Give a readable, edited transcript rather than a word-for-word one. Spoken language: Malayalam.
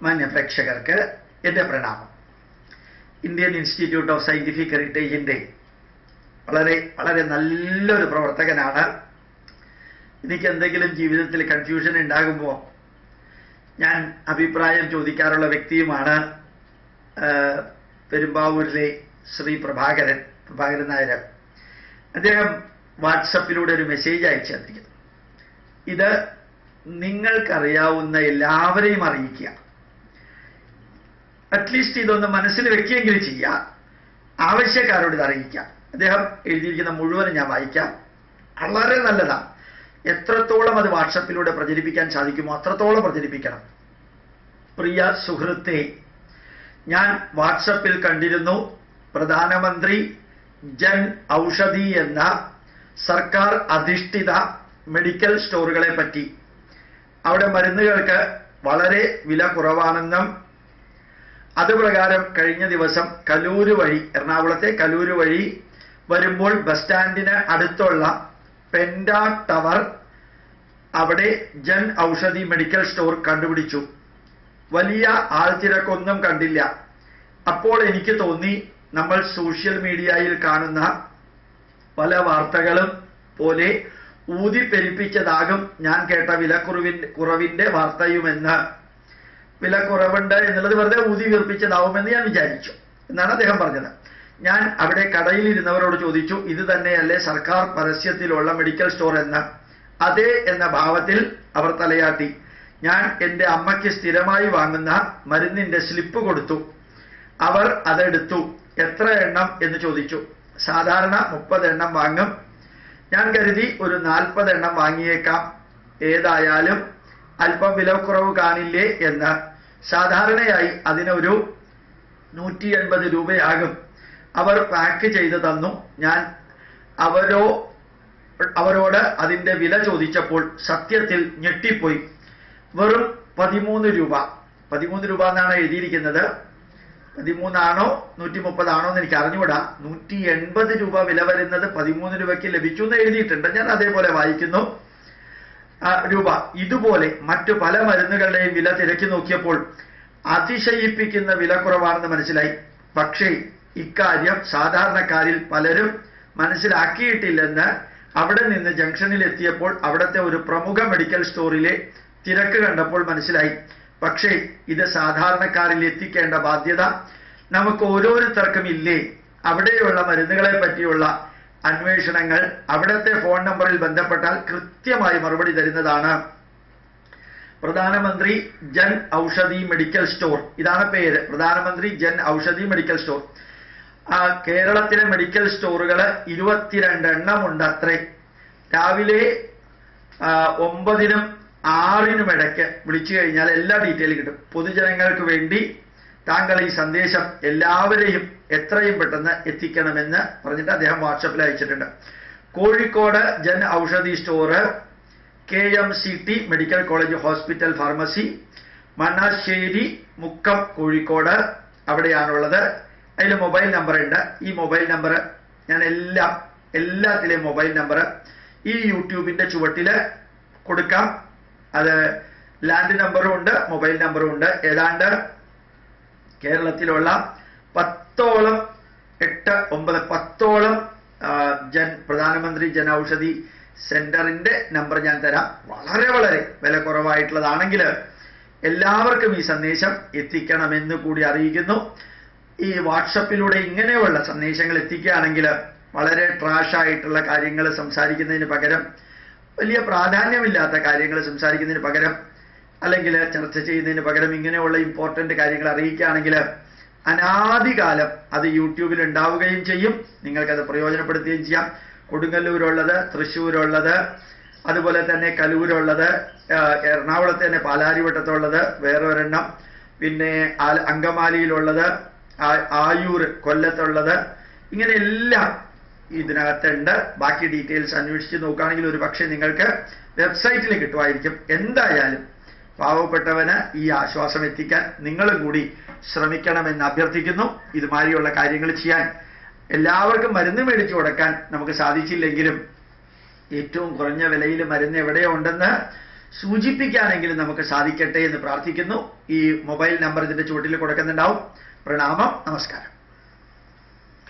മാന്യ പ്രേക്ഷകർക്ക് എൻ്റെ പ്രണാമം. ഇന്ത്യൻ ഇൻസ്റ്റിറ്റ്യൂട്ട് ഓഫ് സയന്റിഫിക് ഹെറിറ്റേജിൻ്റെ വളരെ വളരെ നല്ലൊരു പ്രവർത്തകനാണ്. എനിക്ക് എന്തെങ്കിലും ജീവിതത്തിൽ കൺഫ്യൂഷൻ ഉണ്ടാകുമ്പോൾ ഞാൻ അഭിപ്രായം ചോദിക്കാറുള്ള വ്യക്തിയുമാണ് പെരുമ്പാവൂരിലെ ശ്രീ പ്രഭാകരൻ നായർ. അദ്ദേഹം വാട്സപ്പിലൂടെ ഒരു മെസ്സേജ് അയച്ചു തന്നിരിക്കുന്നു. ഇത് നിങ്ങൾക്കറിയാവുന്ന എല്ലാവരെയും അറിയിക്കുക, അറ്റ്ലീസ്റ്റ് ഇതൊന്ന് മനസ്സിൽ വെക്കുകയെങ്കിലും ചെയ്യുക, ആവശ്യക്കാരോട് ഇത് അറിയിക്കുക. അദ്ദേഹം എഴുതിയിരിക്കുന്ന മുഴുവനും ഞാൻ വായിക്കാം. വളരെ നല്ലതാണ്. എത്രത്തോളം അത് വാട്സപ്പിലൂടെ പ്രചരിപ്പിക്കാൻ സാധിക്കുമോ അത്രത്തോളം പ്രചരിപ്പിക്കണം. പ്രിയ സുഹൃത്തെ, ഞാൻ വാട്സപ്പിൽ കണ്ടിരുന്നു പ്രധാനമന്ത്രി ജൻ ഔഷധി എന്ന സർക്കാർ അധിഷ്ഠിത മെഡിക്കൽ സ്റ്റോറുകളെ പറ്റി. അവിടെ മരുന്നുകൾക്ക് വളരെ വില കുറവാണെന്നും അതുപ്രകാരം കഴിഞ്ഞ ദിവസം കലൂര് വഴി, എറണാകുളത്തെ കലൂര് വഴി വരുമ്പോൾ ബസ് സ്റ്റാൻഡിന് അടുത്തുള്ള പെൻഡ ടവർ, അവിടെ ജൻ ഔഷധി മെഡിക്കൽ സ്റ്റോർ കണ്ടുപിടിച്ചു. വലിയ ആൾത്തിരക്കൊന്നും കണ്ടില്ല. അപ്പോൾ എനിക്ക് തോന്നി, നമ്മൾ സോഷ്യൽ മീഡിയയിൽ കാണുന്ന പല വാർത്തകളും പോലെ ഊതിപ്പെരിപ്പിച്ചതാകും ഞാൻ കേട്ട വിലക്കുറവിന്റെ വാർത്തയുമെന്ന്. വില കുറവുണ്ട് എന്നുള്ളത് വെറുതെ ഊതി വീർപ്പിച്ചതാവുമെന്ന് ഞാൻ വിചാരിച്ചു എന്നാണ് അദ്ദേഹം പറഞ്ഞത്. ഞാൻ അവിടെ കടയിലിരുന്നവരോട് ചോദിച്ചു, ഇത് തന്നെയല്ലേ സർക്കാർ പരസ്യത്തിലുള്ള മെഡിക്കൽ സ്റ്റോർ എന്ന്? അതെ എന്ന ഭാവത്തിൽ അവർ തലയാട്ടി. ഞാൻ എൻ്റെ അമ്മയ്ക്ക് സ്ഥിരമായി വാങ്ങുന്ന മരുന്നിന്റെ സ്ലിപ്പ് കൊടുത്തു. അവർ അതെടുത്തു. എത്ര എണ്ണം എന്ന് ചോദിച്ചു. സാധാരണ 30 എണ്ണം വാങ്ങും. ഞാൻ കരുതി ഒരു 40 എണ്ണം വാങ്ങിയേക്കാം, ഏതായാലും അല്പം വിലക്കുറവ് കാണില്ലേ എന്ന്. സാധാരണയായി അതിനൊരു 180 രൂപയാകും. അവർ പാക്ക് ചെയ്ത് തന്നു. ഞാൻ അവരോട് അതിന്റെ വില ചോദിച്ചപ്പോൾ സത്യത്തിൽ ഞെട്ടിപ്പോയി. വെറും 13 രൂപ. 13 രൂപ എന്നാണ് എഴുതിയിരിക്കുന്നത്. 13 ആണോ 130 ആണോ എന്ന് എനിക്ക് അറിഞ്ഞുകൂടാ. 180 രൂപ വില വരുന്നത് 13 രൂപയ്ക്ക് ലഭിച്ചു എന്ന് എഴുതിയിട്ടുണ്ട്. ഞാൻ അതേപോലെ വായിക്കുന്നു രൂപ. ഇതുപോലെ മറ്റു പല മരുന്നുകളുടെയും വില തിരക്കി നോക്കിയപ്പോൾ അതിശയിപ്പിക്കുന്ന വിലക്കുറവാണെന്ന് മനസ്സിലായി. പക്ഷേ ഇക്കാര്യം സാധാരണക്കാരിൽ പലരും മനസ്സിലാക്കിയിട്ടില്ലെന്ന് അവിടെ നിന്ന് ജംഗ്ഷനിൽ എത്തിയപ്പോൾ അവിടുത്തെ ഒരു പ്രമുഖ മെഡിക്കൽ സ്റ്റോറിലെ തിരക്ക് കണ്ടപ്പോൾ മനസ്സിലായി. പക്ഷേ ഇത് സാധാരണക്കാരിൽ എത്തിക്കേണ്ട ബാധ്യത നമുക്ക് ഓരോരുത്തർക്കും ഇല്ലേ? അവിടെയുള്ള മരുന്നുകളെ പറ്റിയുള്ള അന്വേഷണങ്ങൾ അവിടുത്തെ ഫോൺ നമ്പറിൽ ബന്ധപ്പെട്ടാൽ കൃത്യമായി മറുപടി തരുന്നതാണ്. പ്രധാനമന്ത്രി ജൻ ഔഷധി മെഡിക്കൽ സ്റ്റോർ, ഇതാണ് പേര്, പ്രധാനമന്ത്രി ജൻ ഔഷധി മെഡിക്കൽ സ്റ്റോർ. കേരളത്തിലെ മെഡിക്കൽ സ്റ്റോറുകൾ 22 എണ്ണം ഉണ്ട് അത്രേ. രാവിലെ 9-നും 6-നും ഇടയ്ക്ക് വിളിച്ചു കഴിഞ്ഞാൽ എല്ലാ ഡീറ്റെയിലും കിട്ടും. പൊതുജനങ്ങൾക്ക് വേണ്ടി താങ്കൾ ഈ സന്ദേശം എല്ലാവരെയും എത്രയും പെട്ടെന്ന് എത്തിക്കണമെന്ന് പറഞ്ഞിട്ട് അദ്ദേഹം വാട്സപ്പിൽ അയച്ചിട്ടുണ്ട്. Kozhikode Jan Aushadhi store, KMCT medical college hospital pharmacy, Mannassery Mukkam Kozhikode, അവിടെയാണുള്ളത്. അതിൽ മൊബൈൽ നമ്പർ ഉണ്ട്. ഈ മൊബൈൽ നമ്പർ ഞാൻ എല്ലാത്തിലെയും മൊബൈൽ നമ്പർ ഈ യൂട്യൂബിന്റെ ചുവട്ടില് കൊടുക്കാം. അത് ലാൻഡ് നമ്പറും ഉണ്ട്, മൊബൈൽ നമ്പറും ഉണ്ട്. ഏതാണ്ട് കേരളത്തിലുള്ള 10ഓളം പ്രധാനമന്ത്രി ജൻ ഔഷധി സെന്ററിന്റെ നമ്പർ ഞാൻ തരാം. വളരെ വളരെ വില കുറവായിട്ടുള്ളതാണെങ്കിൽ എല്ലാവർക്കും ഈ സന്ദേശം എത്തിക്കണമെന്ന് കൂടി അറിയിക്കുന്നു. ഈ വാട്സപ്പിലൂടെ ഇങ്ങനെയുള്ള സന്ദേശങ്ങൾ എത്തിക്കുകയാണെങ്കിൽ വളരെ ട്രാഷായിട്ടുള്ള കാര്യങ്ങൾ സംസാരിക്കുന്നതിന് പകരം, വലിയ പ്രാധാന്യമില്ലാത്ത കാര്യങ്ങൾ സംസാരിക്കുന്നതിന് പകരം, അല്ലെങ്കിൽ ചർച്ച ചെയ്യുന്നതിന് പകരം ഇങ്ങനെയുള്ള ഇമ്പോർട്ടൻ്റ് കാര്യങ്ങൾ അറിയിക്കുകയാണെങ്കിൽ അനാദികാലം അത് യൂട്യൂബിൽ ഉണ്ടാവുകയും ചെയ്യും. നിങ്ങൾക്കത് പ്രയോജനപ്പെടുത്തുകയും ചെയ്യാം. കൊടുങ്ങല്ലൂരുള്ളത്, തൃശ്ശൂരുള്ളത്, അതുപോലെ തന്നെ കലൂരുള്ളത്, എറണാകുളത്ത് തന്നെ പാലാരിവട്ടത്തുള്ളത് വേറെ ഒരെണ്ണം, പിന്നെ അങ്കമാലിയിലുള്ളത്, ആയൂർ കൊല്ലത്തുള്ളത്, ഇങ്ങനെ എല്ലാം ഇതിനകത്തുണ്ട്. ബാക്കി ഡീറ്റെയിൽസ് അന്വേഷിച്ച് നോക്കുകയാണെങ്കിൽ ഒരു പക്ഷേ നിങ്ങൾക്ക് വെബ്സൈറ്റിൽ കിട്ടുമായിരിക്കും. എന്തായാലും പാവപ്പെട്ടവന് ഈ ആശ്വാസം എത്തിക്കാൻ നിങ്ങളും കൂടി ശ്രമിക്കണമെന്ന് അഭ്യർത്ഥിക്കുന്നു. ഇതുമാതിരിയുള്ള കാര്യങ്ങൾ ചെയ്യാൻ എല്ലാവർക്കും മരുന്ന് മേടിച്ചു കൊടുക്കാൻ നമുക്ക് സാധിച്ചില്ലെങ്കിലും ഏറ്റവും കുറഞ്ഞ വിലയിൽ മരുന്ന് എവിടെയുണ്ടെന്ന് സൂചിപ്പിക്കാനെങ്കിലും നമുക്ക് സാധിക്കട്ടെ എന്ന് പ്രാർത്ഥിക്കുന്നു. ഈ മൊബൈൽ നമ്പർ ഇതിന്റെ ചുവട്ടിൽ കൊടുക്കുന്നുണ്ടാവും. പ്രണാമം, നമസ്കാരം.